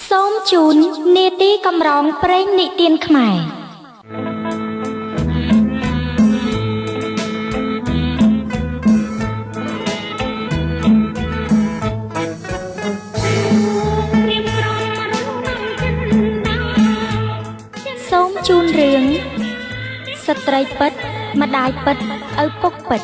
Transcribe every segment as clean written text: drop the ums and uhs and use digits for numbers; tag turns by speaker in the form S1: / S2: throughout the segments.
S1: សូមជូននេតិកំរងព្រេងនិទានខ្មែរសូមជូនរឿងស្ត្រីពិតម្ដាយពិតឪពុកពិត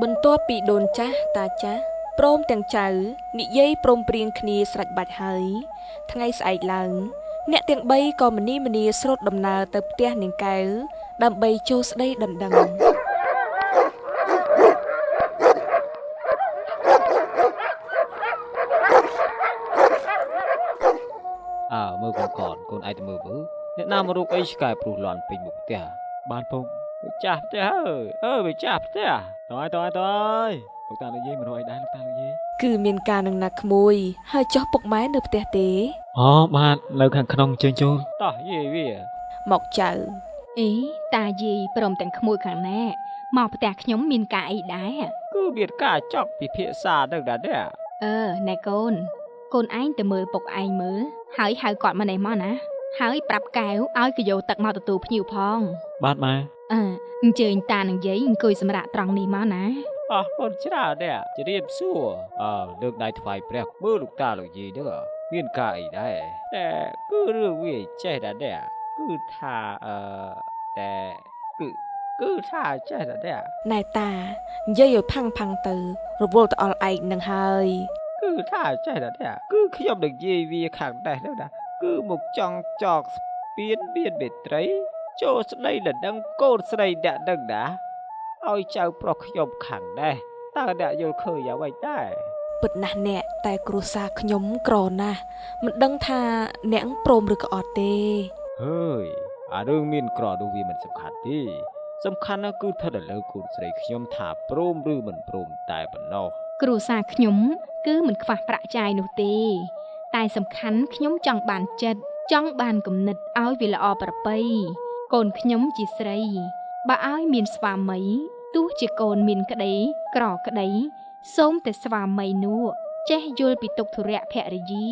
S2: បន្ទាប់ពីដូនចាស់តាចាស់ព្រមទាំងចៅនិយាយព្រមព្រៀងគ្នាស្រេចបាច់ហើយថ្ងៃស្អែកឡើងអ្នកទាំង3ក៏មនីស្រូតដំណើរទៅផ្ទះនាងកែវដើម្បីចូលស្ដីដណ្ដឹង
S3: មើលកូនកូនឯងទៅមើលអ្នកណាមករកអីឆ្កែព្រុសលាន់ពេញមុខផ្ទះបានពុកចាស់ផ្ទះវាចាស់ផ្ទះតើលោកតានិយាយមករកអីដែរលោកតានិយាយ
S2: គឺមានការនឹងណាក្មួយហើយចុះពុកម៉ែនៅផ្ទះទេ
S3: បាទនៅខាងក្នុងជើងចូលតោះយាយវា
S2: មកចៅ
S4: អីតាយាយព្រមទាំងក្មួយខាងណាមកផ្ទះខ្ញុំមានការអីដែរ
S3: គឺមានការចប់ពិភាក្សាទៅដែរ
S4: ណែកូនឯងទៅមើលពុកឯងមើលហើយហៅគាត់មកនេះមកណាហើយប្រាប់កែវឲ្យកយោទឹកមកទទួលភ្ញៀវផង
S3: បាទម៉ែ
S4: អញ្ជើញតានឹងយាយអង្គុយសម្រាប់ត្រង់នេះមកណា
S3: កូនច្រើនដែរជម្រាបសួរលើកដៃថ្វាយព្រះមើលលោកតាលោកយាយនេះមានការអីដែរតែគឺរឿងវាចេះដែរគឺថាតែគឺថាចេះដែរ
S2: ណែតានិយាយឲ្យផាំងទៅរវល់ទៅអល់ឯងនឹងហើយ
S3: គឺថាចេះដែរគឺខ្ញុំនឹងយាយវាខាងដែរណាគឺមកចង់ចកស្ពានមានមេត្រីចូលស្ដីដណ្ដឹងកូនស្រីអ្នកនឹងណាឲ្យចៅប្រុសខ្ញុំខាងដែរតើអ្នកយល់ឃើញអ្វីដែរ
S2: ពិតណាស់អ្នកតែគ្រួសារខ្ញុំក្រណាស់មិនដឹងថាអ្នកព្រមឬក៏អត់ទេ
S3: ហើយអារឿងមានក្រនោះវាមិនសំខាន់ទេសំខាន់ណាស់គឺថាលើកូនស្រីខ្ញុំថាព្រមឬមិនព្រមតែប៉ុណ្ណោះ
S4: គ្រួសារខ្ញុំគឺមិនខ្វះប្រាក់ចាយនោះទេតែសំខាន់ខ្ញុំចង់បានចិត្តចង់បានគំនិតឲ្យវាល្អប្រពៃកូនខ្ញុំជាស្រីបើឲ្យមានស្វាមីទោះជាកូនមានក្តីក្រក្តីសូមតែស្វាមីនោះចេះយល់ពីទុក្ខធុរៈភរិយា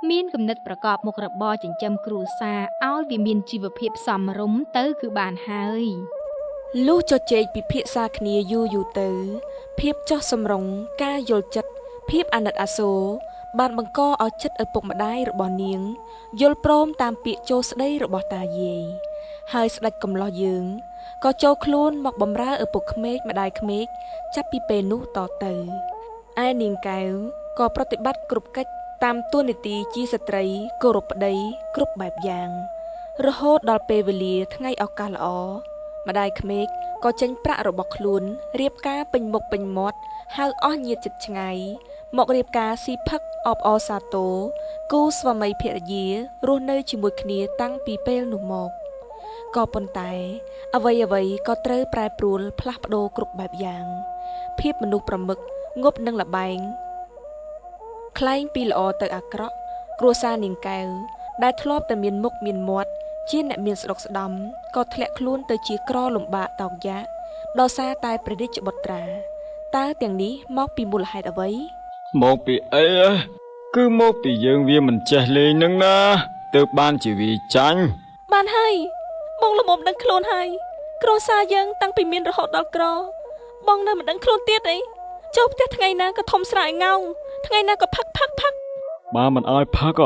S4: មានគំនិតប្រកបមុខរបរចិញ្ចឹមគ្រួសារឲ្យវាមានជីវភាពសមរម្យទៅគឺបានហើយ
S2: លុះជជែកពិភាក្សាគ្នាយូរទៅភាពចោះសម្រុងការយល់ចិត្តភាពអាណិតអាសូរបានបង្កឲ្យចិត្តឪពុកម្ដាយរបស់នាងយល់ព្រមតាមពាក្យចូលស្ដីរបស់តាយាយហើយស្ដេចកំឡោះយើងក៏ចូលខ្លួនមកបម្រើឪពុកក្មេកម្ដាយក្មេកចាប់ពីពេលនោះតទៅឯនាងកែវក៏ប្រតិបត្តិគ្រប់កិច្ចតាមទួនាទីជាស្ត្រីគោរពប្ដីគ្រប់បែបយ៉ាងរហូតដល់ពេលវេលាថ្ងៃឱកាសល្អម្ដាយក្មេកក៏ចេញប្រាក់របស់ខ្លួនរៀបការពេញមុខពេញមាត់ហៅអស់ញាតិជិតឆ្ងាយមករៀបការស៊ីផឹកអបអរសាទរគូស្វាមីភរិយារស់នៅជាមួយគ្នាតាំងពីពេលនោះមកក៏ប៉ុន្តែអ្វីក៏ត្រូវប្រែប្រួលផ្លាស់ប្ដូរគ្រប់បែបយ៉ាងភាពមនុស្សប្រមឹកងប់នឹងលបែងคล้ายពីល្អទៅអាក្រក់គ្រួសារនាងកែវដែលធ្លាប់តែមានមុខមានមាត់ជាអ្នកមានស្ដុកស្ដំក៏ធ្លាក់ខ្លួនទៅជាក្រលំបាកតោកយ៉ាកដោយសារតែព្រះរាជបុត្រាតើទាំងនេះមកពីមូលហេតុអ្វី
S5: មកពីអីគឺមកពីយើងវាមិនចេះលេងនឹងណាទើបបានជាវាចាញ់
S2: បានហើយបងល្មមដឹងខ្លួនហើយគ្រួសារយើងតាំងពីមានរហូតដល់ក្របងនៅមិនដឹងខ្លួនទៀតអីចូលផ្ទះថ្ងៃណាក៏ធំស្រាយងោងថ្ងៃណាក៏ផឹក
S5: បើមិនអោយផឹក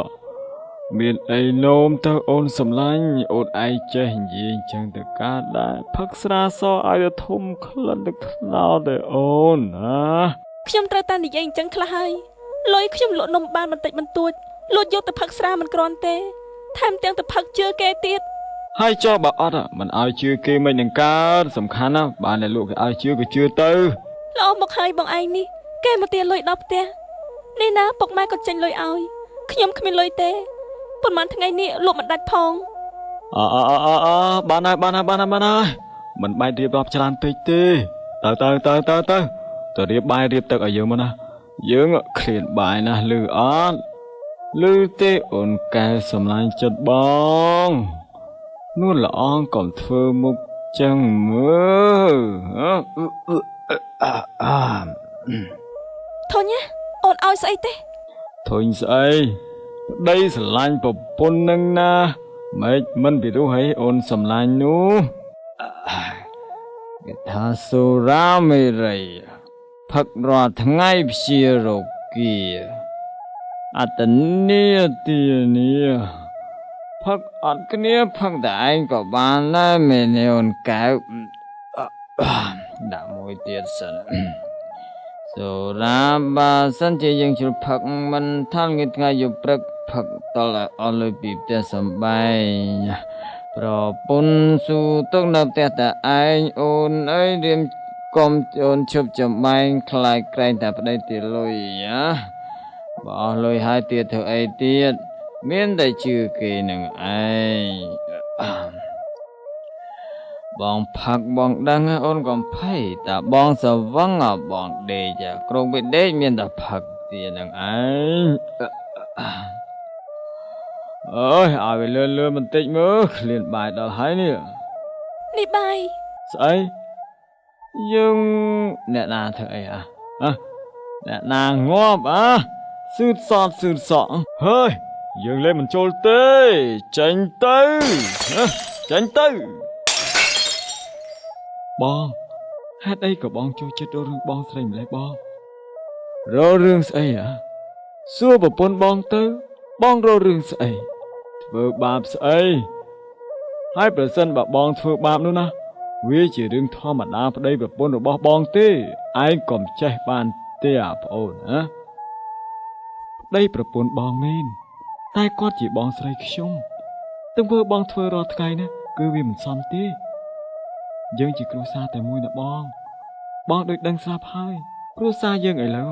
S5: មានអីនោមទៅអូនសំឡាញ់អូនឯងចេះនិយាយចឹងទៅកើតដែរផឹកស្រាសឲ្យទៅធំក្លិនទឹកថ្នោតទៅអូនណា
S2: ខ្ញុំត្រូវតែនិយាយអញ្ចឹងខ្លះហើយលុយខ្ញុំលក់នំបានបន្តិចបន្តួចលួចយកទៅផឹកស្រាមិនគ្រាន់ទេថែមទាំងទៅផឹកជឿគេទៀត
S5: ហើយចុះបើអត់មិនឲ្យជឿគេមិននឹងកើតសំខាន់ណាបានតែលក់គេឲ្យជឿក៏ជឿទៅ
S2: ល្អមកហើយបងឯងនេះគេមកទាលុយដល់ផ្ទះនេះណាពុកម៉ែក៏ចេញលុយឲ្យខ្ញុំគ្មានលុយទេប៉ុន្មានថ្ងៃនេះលក់មិនដាច់ផង
S5: បានហើយមិនបាច់រៀបរាប់ច្រើនពេកទេទៅរៀបបាយរៀបទឹកឲ្យយើងមកណាយើងឃ្លានបាយណាស់លឺអត់លឺទេអូនកែសម្លាញ់ចិត្តបងនួនល្អងកុំធ្វើមុខចឹងមើល
S2: ធុញអូនឲ្យស្អីទេ
S5: ធុញស្អីប្តីស្រឡាញ់ប្រពន្ធនឹងណាម៉េចមិនពិរុះឲ្យអូនសម្លាញ់នោះគេថាសូរ៉ាមេរីផឹករាល់ថ្ងៃព្យារោគាអត្តនីទានីផឹកអត់គ្នាផឹកតែឯងក៏បានដែរមែនទេអូនកែវដាក់មួយទៀតសិនសូរ៉ាបើសិនជាយើងជ្រុលផឹកមិនថាងថ្ងៃយប់ព្រឹកផឹកតលអស់លុយពីផ្ទះសំបែងប្រពន្ធស៊ូទុកនៅផ្ទះតែឯងអូនអើយរៀមកុំអូនឈប់ចំបែងខ្លាចក្រែងតែប្តីទីលុយណាបើអស់លុយហើយទៀតធ្វើអីទៀតមានតែជឿគេនឹងឯងបងផឹកបងដឹងអូនកុំភ័យតែបងសវឹងបងដេកក្រុងពេលដេកមានតែផឹកទៀតនឹងឯងអើយឲ្យវាលឿនបន្តិចមើលឃ្លានបាយដល់ហើយនេះ
S2: បាយ
S5: ស្អីយើងអ្នកណាធ្វើអីអ្នកណាងាប់ស៊ឺតសតហើយយើងលេងមិនចូលទេចេញទៅបងហេតុអីក៏បងចូលចិត្តរករឿងបងស្រីម្លេះបងរករឿងស្អីសួរប្រពន្ធបងទៅបងរករឿងស្អីធ្វើបាបស្អីហើយប្រសិនបើបងធ្វើបាបនោះណាវាជារឿងធម្មតាប្តីប្រពន្ធរបស់បងទេឯងកុំចេះបានទេប្អូនប្តីប្រពន្ធបងមែនតែគាត់ជាបងស្រីខ្ញុំទង្វើបងធ្វើរាល់ថ្ងៃណាគឺវាមិនសមទេយើងជាគ្រួសារតែមួយណាបងដូចដឹងស្រាប់ហើយគ្រួសារយើងឥឡូវ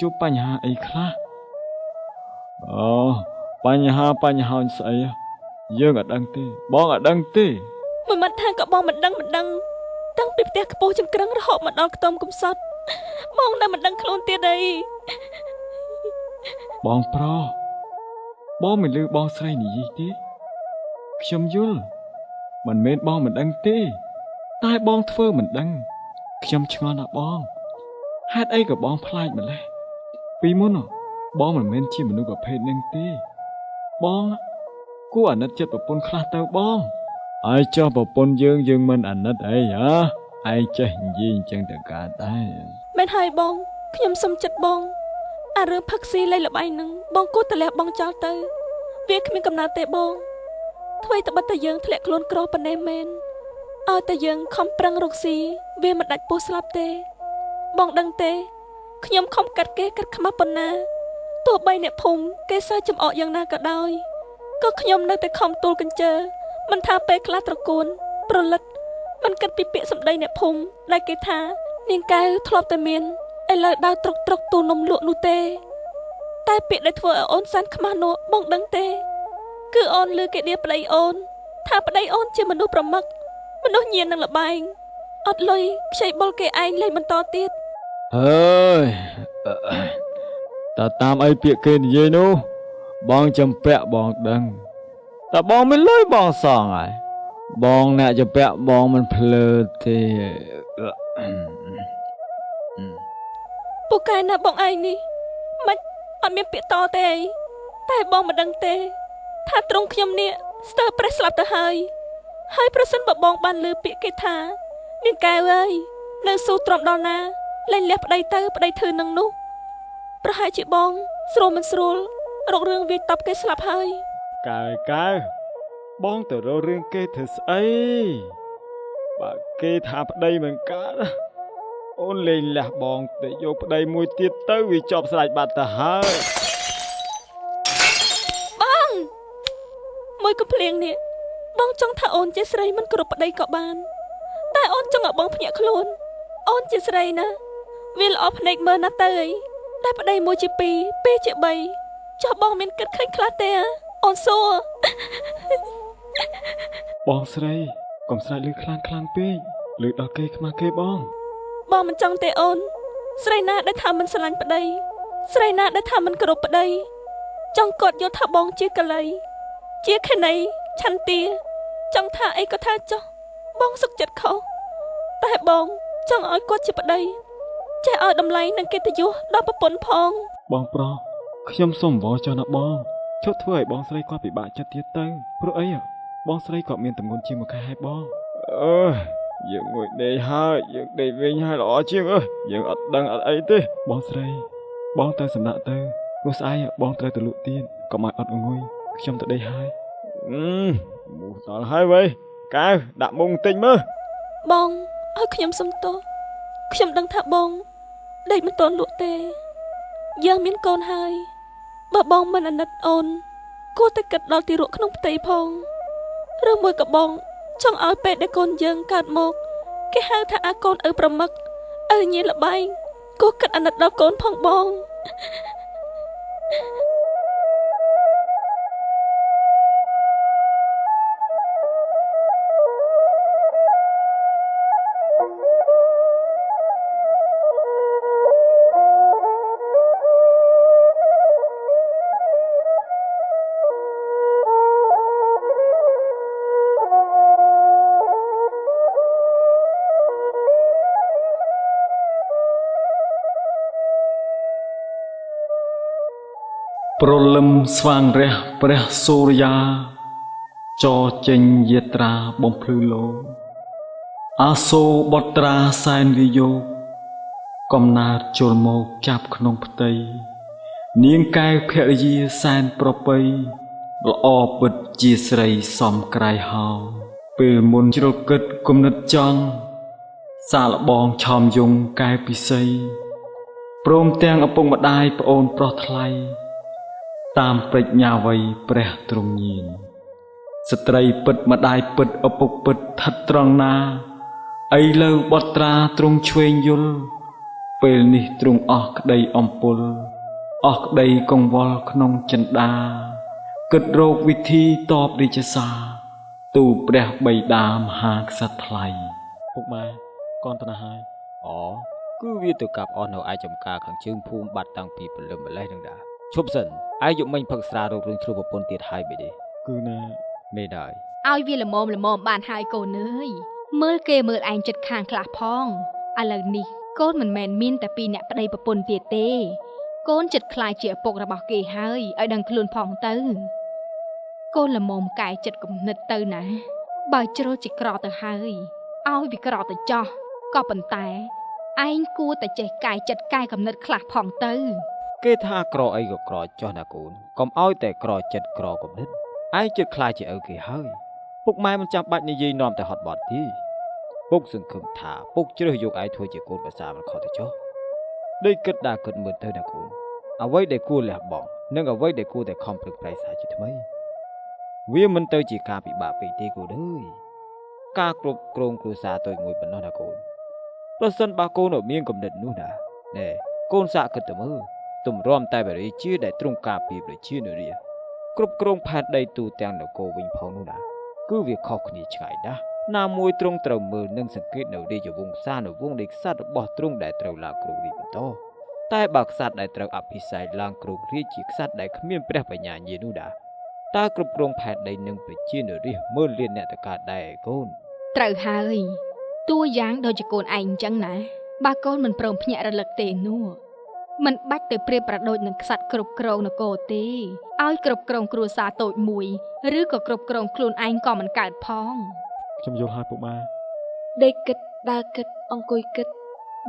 S5: ជួបបញ្ហាអីខ្លះបញ្ហាស្អីយើងអត់ដឹងទេបងអត់ដឹងទេ
S2: មួយមិនថាក៏បងមិនដឹងតាំងពីផ្ទះខ្ពស់ចង្ក្រឹងរហូតមកដល់ខ្ទមកំសត់បងនៅមិនដឹងខ្លួនទៀតអី
S5: បងប្រុសបងមិនលឺបងស្រីនិយាយទេខ្ញុំយល់មិនមែនបងមិនដឹងទេតែបងធ្វើមិនដឹងខ្ញុំឆ្ងល់ណាស់បងហេតុអីក៏បងខ្លាចម្ល៉េះពីមុនបងមិនមែនជាមនុស្សប្រភេទនឹងទេបងគួរអាណិតចិត្តប្រពន្ធខ្លះទៅបងហើយចុះប្រពន្ធយើងមិនអាណិតអីឯងចេះនិយាយអញ្ចឹងទៅកើតដែរ
S2: មែនហើយបងខ្ញុំសុំចិត្តបងអារឿងផឹកស៊ីលេងល្បែងនឹងបងគួរតែលះបងចោលទៅវាគ្មានកំណត់ទេបងធ្វើតែបិទតែយើងធ្លាក់ខ្លួនក្រប៉ុណ្ណេះមែនឲ្យតែយើងខំប្រឹងរកស៊ីវាមិនដាច់ពោះស្លាប់ទេបងដឹងទេខ្ញុំខំកាត់ខ្មាស់ប៉ុណ្ណាទោះបីអ្នកភូមិគេសើចំអកយ៉ាងណាក៏ដោយក៏ខ្ញុំនៅតែខំទូលកញ្ជើមិនថាពេលខ្លះត្រកួនប្រលិតមិនគិតពីពាក្យសម្ដីអ្នកភូមិដែលគេថានាងកែវធ្លាប់តែមានឥឡូវដើរត្រុកទូនំលក់នោះទេតែពាក្យដែលធ្វើឲ្យអូនសានខ្មាស់នោះបងដឹងទេគឺអូនឮគេដៀប្តីអូនថាប្តីអូនជាមនុស្សប្រមឹកមនុស្សញៀននឹងលបែងអត់លុយខ្ចីបុលគេឯងលេងបន្តទៀត
S5: ហើយតើតាមអីពាក្យគេនិយាយនោះបងចំពាក់បងដឹងតែបងមិនលុយបងសងហើយបងអ្នកចំពាក់បងមិនភ្លើទេ
S2: ពូកែណាបងឯងនេះមិនអត់មានពាក្យតទេអីតែបងមិនដឹងទេថាត្រង់ខ្ញុំនេះស្ទើរប្រេះស្លាប់ទៅហើយប្រសិនបើបងបានឮពាក្យគេថានាងកែវអើយនៅស៊ូទ្រាំដល់ណាលែងលះប្តីទៅប្តីធ្វើនឹងនោះប្រហែលជាបងស្រួលមិនស្រួលរករឿងវាយតប់គេស្លាប់ហើយក
S5: ែវបងទៅរករឿងគេធ្វើស្អីបើគេថាប្តីមិនកើតអូនលេងលះបងទៅយកប្តីមួយទៀតទៅវាចប់ស្រេចបាត់ទៅហើយ
S2: បងមួយកំភ្លៀងនេះបងចង់ថាអូនជាស្រីមិនគ្រប់ប្តីក៏បានតែអូនចង់ឲ្យបងភ្ញាក់ខ្លួនអូនជាស្រីណាវាល្អភ្នែកមើលណាស់ទៅអីតែប្តីមួយជា2 2ជា3ចុះបងមានគិតឃើញខ្លះទេអូនសួរ
S5: បងស្រីកុំស្រែកឮខ្លាំងពេកឮដល់គេខ្មាស់គេបង
S2: បងមិនចង់ទេអូនស្រីណាដែលថាមិនស្រឡាញ់ប្តីស្រីណាដែលថាមិនគោរពប្តីចង់គាត់យល់ថាបងជាកលីជាខណីឆន្ទាចង់ថាអីក៏ថាចុះបងសុខចិត្តខុសតែបងចង់ឲ្យគាត់ជាប្តីចេះឲ្យតម្លៃនិងកិត្តិយសដល់ប្រពន្ធផង
S5: បងប្រុសខ្ញុំសូមអង្វរចុះណាបងឈប់ធ្វើឲ្យបងស្រីគាត់ពិបាកចិត្តទៀតទៅព្រោះអីបងស្រីគាត់មានទម្ងន់ជាងមួយខែហើយបងអើយយើងងុយដេកហើយយើងដេកវិញហើយល្អជាងយើងអត់ដឹងអត់អីទេបងស្រីបងទៅសំណាក់ទៅព្រោះស្អែកបងត្រូវទៅលក់ទៀនកុំឲ្យអត់ងុយខ្ញុំទៅដេកហើយមូសដល់ហើយវ៉ៃកៅដាក់មុងតិចមើល
S2: បងឲ្យខ្ញុំសុំទោសខ្ញុំដឹងថាបងដេកមិនទាន់លក់ទេយើងមានកូនហើយបើបងមិនអាណិតអូនគួរតែគិតដល់ទីរក់ក្នុងផ្ទៃផងឬមួយក៏បងចង់ឲ្យពេលដែលកូនយើងកើតមកគេហៅថាអាកូនឪប្រមឹកឪញីលបែងគួរគិតអាណិតដល់កូនផងបង
S5: ព្រលឹមស្វាងរះព្រះសូរិយាចរចេញយាត្រាបំភ្លឺលោអាសូរបុត្រាសែនវិយោគកំណើតជលមកចាប់ក្នុងផ្ទៃនាងកែវភរិយាសែនប្រពៃល្អពិតជាស្រីសំក្រៃហោពេលមុនជ្រុលគិតគំនិតចង់សាឡបងឆោមយងកែវពិសីព្រមទាំងឪពុកម្ដាយប្អូនប្រុសថ្លៃតាមប្រាជ្ញាវ័យព្រះទ្រង់ញៀនស្ត្រីពិតម្ដាយពិតឪពុកពិតឋិតត្រង់ណាឥឡូវបុត្រាទ្រង់ឆ្វេងយល់ពេលនេះទ្រង់អស់ក្តីអំពុលអស់ក្តីកង្វល់ក្នុងចិន្តាគិតរកវិធីតបរាជសារទូព្រះបិតាមហាក្សត្រថ្លៃ
S3: ពុកម៉ែកូនទៅណាហើយគឺវាទៅកាប់អស់នៅឯចំការខាងជើងភូមិបាត់តាំងពីព្រលឹមម្លេះនឹងដែរឈប់សិនឯងយកមិញផឹកស្រារោគរឿងឆ្លុះប្រពន្ធទៀតហើយបេទេ
S5: គឺណា
S3: មេដែរ
S4: ឲ្យវាល្មមបានហើយកូនអើយមើលគេមើលឯងចិត្តខាងខ្លះផងឥឡូវនេះកូនមិនមែនមានតែពីរអ្នកប្តីប្រពន្ធទៀតទេកូនចិត្តខ្លាចជាឪពុករបស់គេហើយឲ្យដឹងខ្លួនផងទៅកូនល្មមកែចិត្តគំនិតទៅណាបើជ្រុលជាក្រទៅហើយឲ្យវាក្រទៅចោះក៏ប៉ុន្តែឯងគួរតែចេះកែចិត្តកែគំនិតខ្លះផងទៅ
S3: គេថាក្រអីក៏ក្រចោះណាកូនកុំឲ្យតែក្រចិត្តក្រគំនិតឯងចិត្តខ្លាចជាឪគេហើយពុកម៉ែមិនចាំបាច់និយាយនាំតែហត់បត់ទេពុកសង្ឃឹមថាពុកជ្រើសយកឯងធ្វើជាកូនប្រសាមិនខុសទៅចុះដូចគិតដើរគិតមើលទៅណាកូនអ្វីដែលគួរលះបង់និងអ្វីដែលគួរតែខំប្រឹងប្រែងសារជាថ្មីវាមិនទៅជាការពិបាកពេកទេកូនអើយការគ្រប់គ្រងគ្រួសារតូចមួយប៉ុណ្ណោះណាកូនប្រសិនបើកូនមានគំនិតនោះណាណែកូនសាកគិតទៅមើលទម្រាំតែបរិជាដែលទ្រង់ការពារប្រជានារីគ្រប់គ្រងផែនដីទូទាំងនគរវិញផងនោះណាគឺវាខុសគ្នាឆ្ងាយណាស់ណាមួយទ្រង់ត្រូវមើលនិងសង្កេតនៅរាជវង្សានុវង្សនៃក្សត្ររបស់ទ្រង់ដែលត្រូវឡើងគ្រងរាជបន្តតែបើក្សត្រដែលត្រូវអភិសេកឡើងគ្រងរាជជាក្សត្រដែលគ្មានព្រះបញ្ញាញានោះណាតើគ្រប់គ្រងផែនដីនិងប្រជានារីមើលលៀនអ្នកតកាដែរឯកូន
S4: ត្រូវហើយតួយ៉ាងដូចជាកូនឯងអញ្ចឹងណាបើកូនមិនព្រមភ្ញាក់រលឹកទេនោះមិនបាច់ទៅប្រៀបប្រដូចនឹងក្សត្រគ្រប់គ្រងនគរទេឲ្យគ្រប់គ្រងគ្រួសារតូចមួយឬក៏គ្រប់គ្រងខ្លួនឯងក៏មិនកើតផង
S5: ខ្ញុំយល់ហើយពុកម៉ែ
S2: ដេកគិតដើរគិតអង្គុយគិត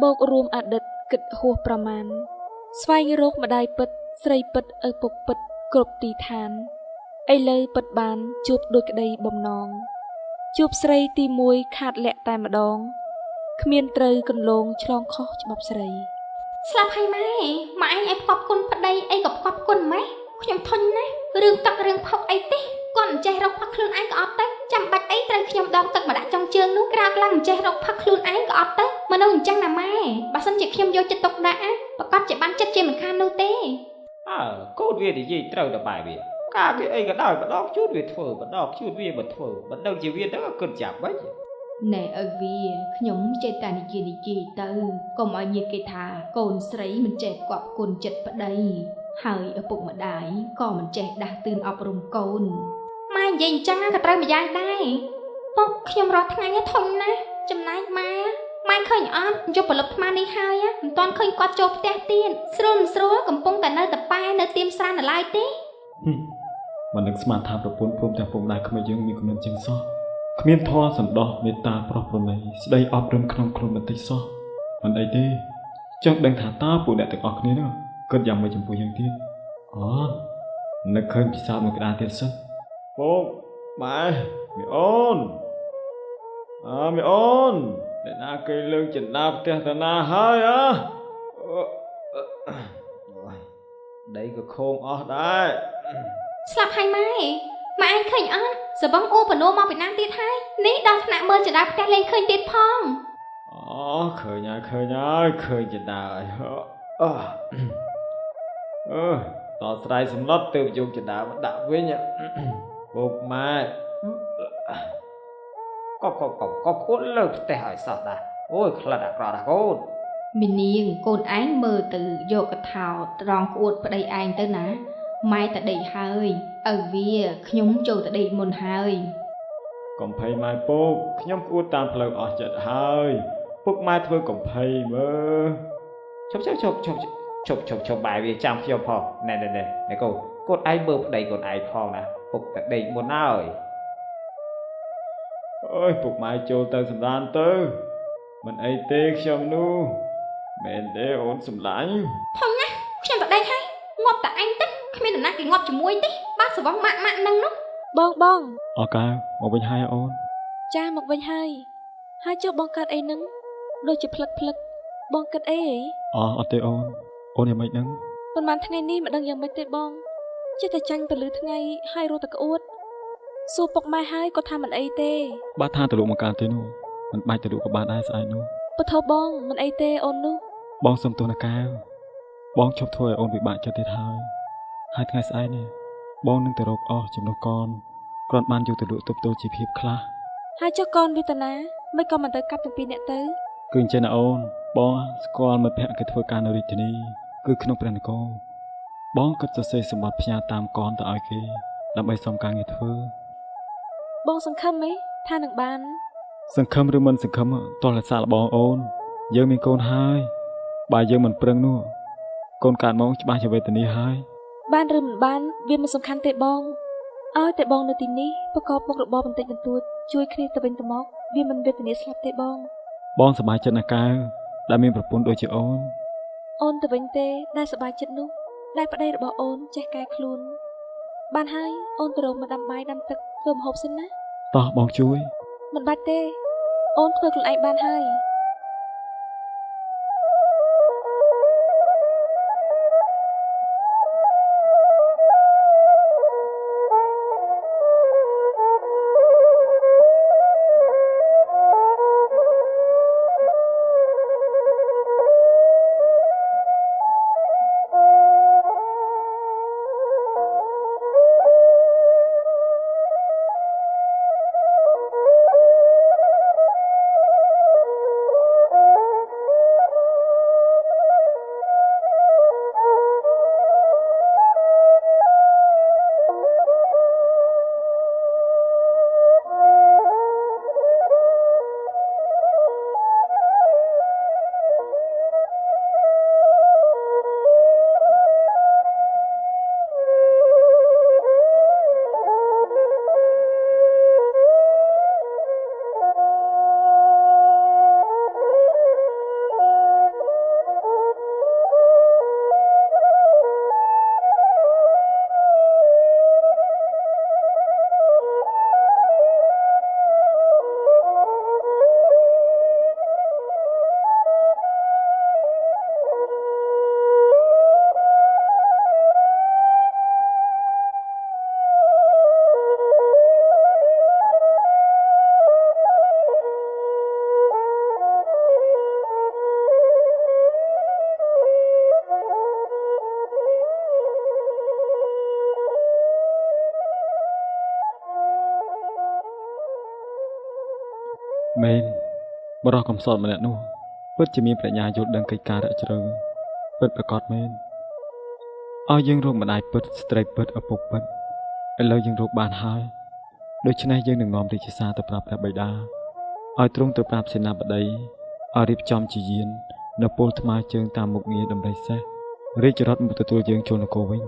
S2: បូករួមអតីតគិតហួសប្រមាណស្វែងរកម្ដាយពិតស្រីពិតឪពុកពិតគ្រប់ទីឋានឥឡូវពិតបានជួបដូចក្តីបំណងជួបស្រីទី1ខាតលាក់តែម្ដងគ្មានត្រូវកន្លងឆ្លងខុសច្បាប់ស្រី
S1: ស្លាប់ហើយម៉ែឯងផ្គប់គុណប្តីអីក៏ផ្គប់គុណម៉េះខ្ញុំធុញណាស់រឿងទឹករឿងផុកអីទេគាត់មិនចេះរកផឹកខ្លួនឯងក៏អត់ទៅចាំបាច់អីត្រូវខ្ញុំដកទឹកមកដាក់ចុងជើងនោះក្រាបឡើងមិនចេះរកផឹកខ្លួនឯងក៏អត់ទៅមនុស្សអញ្ចឹងណាម៉ែបើសិនជាខ្ញុំយកចិត្តទុកដាក់ប្រកាសជាបានចិត្តជាមិនខាននោះទេ
S3: កូនវានិយាយត្រូវទៅបែបវា ការវាអីក៏ដោយម្ដងជួនវាធ្វើម្ដងជួនវាមិនធ្វើមិនដឹងជាវាហ្នឹងគិតចាំមិន
S4: ណែឪវាខ្ញុំចេះតែនិយាយទៅកុំឲ្យញាតិគេថាកូនស្រីមិនចេះគប់គុណចិត្តប្តីហើយឪពុកម្ដាយក៏មិនចេះដាស់តឿនអប់រំកូន
S1: ម៉ែនិយាយអញ្ចឹងក៏ត្រូវម្យ៉ាងដែរពុកខ្ញុំរាល់ថ្ងៃធំណាស់ចំណែកម៉ែឃើញអត់យកប្រលឹបថ្មនេះហើយមិនទាន់ឃើញគាត់ចូលផ្ទះទៀតស្រួលមិនស្រួលកំពុងតែនៅតែប៉ែនៅទៀមស្រាននៅឡើយទេ
S5: មិននឹកស្មានថាប្រពន្ធព្រមទាំងពុកម្ដាយក្មេងយើងមានគំនិតជាងសោះគ្មានធម៌សន្តោសមេត្តាប្រោះប្រណីស្ដីអប់រំក្នុងខ្លួនបន្តិចសោះមិនអីទេចង់ដឹងថាតើពួកអ្នកទាំងអស់គ្នានោះគិតយ៉ាងម៉េចចំពោះយើងទៀតអូននឹកឃើញពិសោធន៍មួយក្តារទៀតសិនពុកម៉ែមីអូនមីអូនអ្នកណាគេលើកចិន្តាផ្ទះតាណាហើយដីក៏ខូងអស់ដែរ
S1: ស្លាប់ហើយម៉ែឯងឃើញអត់សបងអូបណូមកពីណាទៀតហើយនេះដល់ថ្នាក់មើលចដាផ្ទះលេងឃើញទៀតផង
S5: ឃើញហើយឃើញចិន្តាហើយតស្រ័យសម្លុតទៅយកចិន្តាមកដាក់វិញពុកម៉ែក៏គួតលើផ្ទះឲ្យសោះដែរអូយខ្លាចអាក្រក់ណាស់កូន
S4: មីនាងកូនឯងមើលទៅយកកថោត្រង់ក្អួតប្តីឯងទៅណាម៉ែតដេកហើយឪវាខ្ញុំចូលទៅដេកមុនហើយក
S5: កំភៃម៉ែពុកខ្ញុំក្អួតតាមផ្លូវអស់ចិត្តហើយពុកម៉ែធ្វើកំភៃមើល
S3: ឈប់បាយវាចាំខ្ញុំផងណែកូនកូនឯងមើលប្តីកូនឯងផងណាពុកតែដេកមុនហើយ
S5: អើយពុកម៉ែចូលទៅសម្រានទៅមិនអីទេខ្ញុំនោះមែនទេអូនសម្លាញ់
S1: ធំណាស់ខ្ញុំទៅដេកហើយងាប់តែឯងទឹកគ្មាននរណាគេងាប់ជាមួយទេបើសបងម៉ាក់នឹងនោះ
S2: បង
S5: អកៅមកវិញហើយអូន
S2: ចាមកវិញហើយចុះបងកើតអីនឹងដូចជាផ្លឹកបងគិតអីហី
S5: អត់ទេអូនយ៉ាងម៉េចហ្នឹង
S2: ប៉ុន្មានថ្ងៃនេះមិនដឹងយ៉ាងម៉េចទេបងចេះតែចាញ់ទៅលឺថ្ងៃហើយរត់តែក្អួតសួរពុកម៉ែហើយគាត់ថាមិនអីទេ
S5: បើថាទៅលោកមកកើតទេនោះមិនបាច់ទៅលោកក៏បានដែរស្អែកនោះ
S2: ពធបងមិនអីទេអូននោះ
S5: បងសុំទោសណាកៅបងជប់ធ្វើឲ្យអូនពិបាកចិត្តទៀតហើយថ្ងៃស្អែកនេះបងនឹងទៅរកអស់ចំណុះកនគ្រាន់បានយកទៅលក់ទប់ទល់ជាភាពខ្លះ
S2: ហើយចុះកូនវេទនាមិនក៏មិនទៅកាប់ទាំងពីរអ្នកទៅ
S5: គឺអញ្ចឹងណាអូនបងស្គាល់មិត្តភក្តិគេធ្វើការនៅរាជធានីគឺក្នុងព្រះនគរបងគិតសរសេរសម្បត្តិផ្ញើតាមកនទៅឲ្យគេដើម្បីសុំការងារធ្វើ
S2: បងសង្ឃឹមហីថានឹងបាន
S5: សង្ឃឹមឬមិនសង្ឃឹមតោះតែសាកល្បងអូនយើងមានកូនហើយបើយើងមិនប្រឹងនោះកូនកើតមកច្បាស់ជាវេទនាហើយ
S2: បានឬមិនបានវាមិនសំខាន់ទេបងឲ្យតែបងនៅទីនេះប្រកបមុខរបរបន្តិចបន្តួចជួយគ្នាទៅវិញទៅមកវាមិនវេទនាស្លាប់ទេបង
S5: បងសប្បាយចិត្តណាស់កៅដែលមានប្រពន្ធដូចជាអូន
S2: អូនទៅវិញទេដែលសប្បាយចិត្តនោះដែលប្តីរបស់អូនចេះកែខ្លួនបានហើយអូនទៅរកមកដាំបាយដាំទឹកធ្វើម្ហូបសិនណា
S5: តោះបងជួយ
S2: មិនបាច់ទេអូនធ្វើខ្លួនឯងបានហើយ
S5: មែនបរិះកំសត់ម្នាក់នោះពិតជាមានប្រាជ្ញាយល់ដឹងកិច្ចការៈជ្រៅពិតប្រកបមែនឲ្យយើងរកម្ដាយពិតស្ត្រីពិតឪពុកពិតឥឡូវយើងរកបានហើយដូច្នេះយើងនឹងនាំរាជសារទៅប្រាប់ព្រះបិតាឲ្យទ្រង់ទៅប្រាប់សេនាបតីឲ្យរៀបចំជាយាននៅពលថ្មើរជើងតាមមុខងារដំរីសេះរាជរដ្ឋមកទទួលយើងចូលនគរវិញ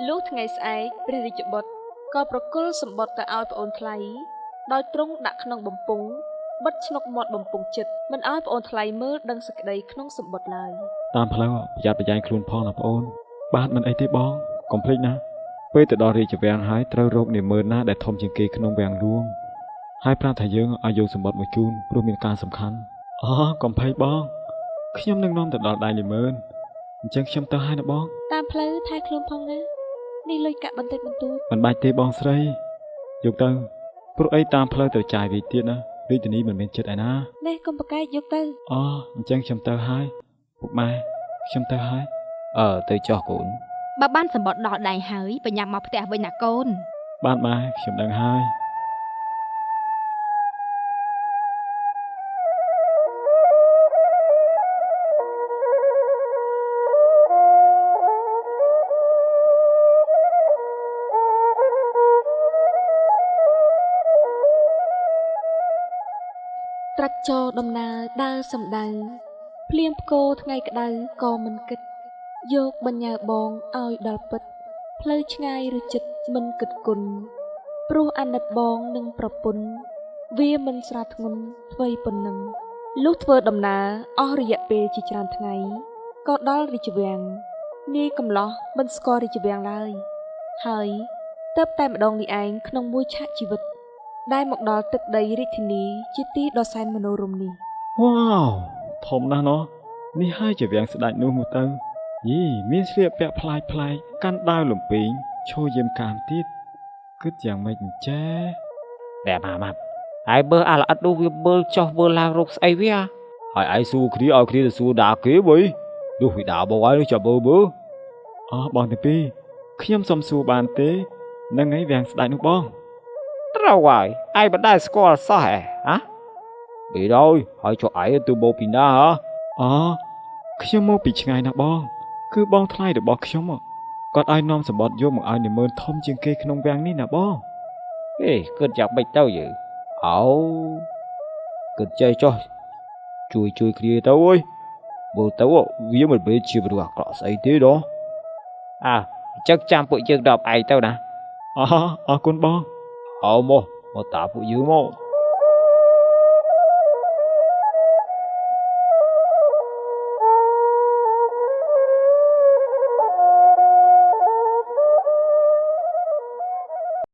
S2: លុះថ្ងៃស្អែកព្រះរាជបុត្រក៏ប្រគល់សម្បត្តិទៅឲ្យប្អូនថ្លៃដោយទ្រង់ដាក់ក្នុងបំពង់បិទឆ្នុកមាត់បំពង់ចិត្តមិនឲ្យប្អូនថ្លៃមើលដឹងសេចក្តីក្នុងសម្បត្តិឡើយ
S5: តាមផ្លូវប្រយ័ត្នប្រយែងខ្លួនផងណាប្អូនបាទមិនអីទេបងកុំភ្លេចណាពេលទៅដល់រាជវាំងហើយត្រូវរកនាម៉ឺនណាដែលធំជាងគេក្នុងវាំងហ្លួងហើយប្រាប់ថាយើងឲ្យយកសម្បត្តិមកជូនព្រោះមានការសំខាន់អូកុំភ័យបងខ្ញុំនឹងនាំទៅដល់ដៃនាម៉ឺនអញ្ចឹងខ្ញុំទៅហើយណាបង
S2: តាមផ្លូវថែខ្លួនផងណានេះលុយកាក់បន្តិចបន្តួច
S5: មិនបាច់ទេបងស្រីយកទៅព្រោះអីតាមផ្លូវទៅចាយវិញទៀតណារាជធានីមិនមានចិត្តឯណា
S2: នេះកុំប្រកែកយកទៅ
S5: អូអញ្ចឹងខ្ញុំទៅហើយពុកម៉ែខ្ញុំទៅហើយ
S3: ទៅចោះកូន
S4: បើបានសម្បត្តិដល់ដៃហើយបញ្ញាប់មកផ្ទះវិញណាកូន
S5: បាទម៉ែខ្ញុំដឹងហើយ
S2: ត្រាច់ចោដំណើរដើរសំដៅភ្លៀងផ្គរថ្ងៃក្តៅក៏មិនគិតយកបញ្ញាបងឲ្យដល់ពិតផ្លូវឆ្ងាយឬចិត្តមិនគិតគុណព្រោះអាណិតបងនឹងប្រពន្ធវាមិនស្រាធ្ងន់អ្វីប៉ុណ្ណឹងលុះធ្វើដំណើរអស់រយៈពេលជាច្រើនថ្ងៃក៏ដល់រាជវាំងនាយកំឡោះមិនស្គាល់រាជវាំងឡើយហើយទៅតែម្ដងនេះឯងក្នុងមួយឆាកជីវិតដែលមកដល់ទឹកដីរាជធានីជាទីដ៏សែនមនោរម្យនេះ
S5: វ៉ាវធំណាស់ណោះនេះហើយជាវាំងស្ដេចនោះមកទៅយីមានស្លៀកពាក់ប្លែកកាន់ដាវលំពេងឈរយាមកាមទៀតគិតយ៉ាងម៉េចអញ្ចេះ
S3: តែម៉ាប់ហើយបើអាល្អិតនោះវាមើលចោះមើលឡើងរកស្អីវាហើយឯងសួរគ្នាឲ្យគ្នាទៅសួរដាគេបើនោះវាដាបងហើយចាំមើល
S5: បងទីពីរខ្ញុំសុំសួរបានទេនឹងឯងវាំងស្ដេចនោះបង
S3: ត្រូវហើយឯងមិនដែលស្គាល់សោះហ៎ពីហើយចុះឯងទៅមកពីណាហ៎
S5: ខ្ញុំមកពីឆ្ងាយណាស់បងគឺបងថ្លៃរបស់ខ្ញុំគាត់ឲ្យនាំសម្បត្តិយកមកឲ្យនាម៉ឺនធំជាងគេក្នុងវាំងនេះណាបង
S3: គិតយ៉ាងម៉េចទៅយើគិតចេះចុះជួយគ្នាទៅអើយមើលទៅវាមិនមែនជាមនុស្សអាក្រក់ស្អីទេដោះអញ្ចឹងចាំពួកយើងដល់ឯងទៅណា
S5: អរគុណបង
S3: មកតាពួកយើងមក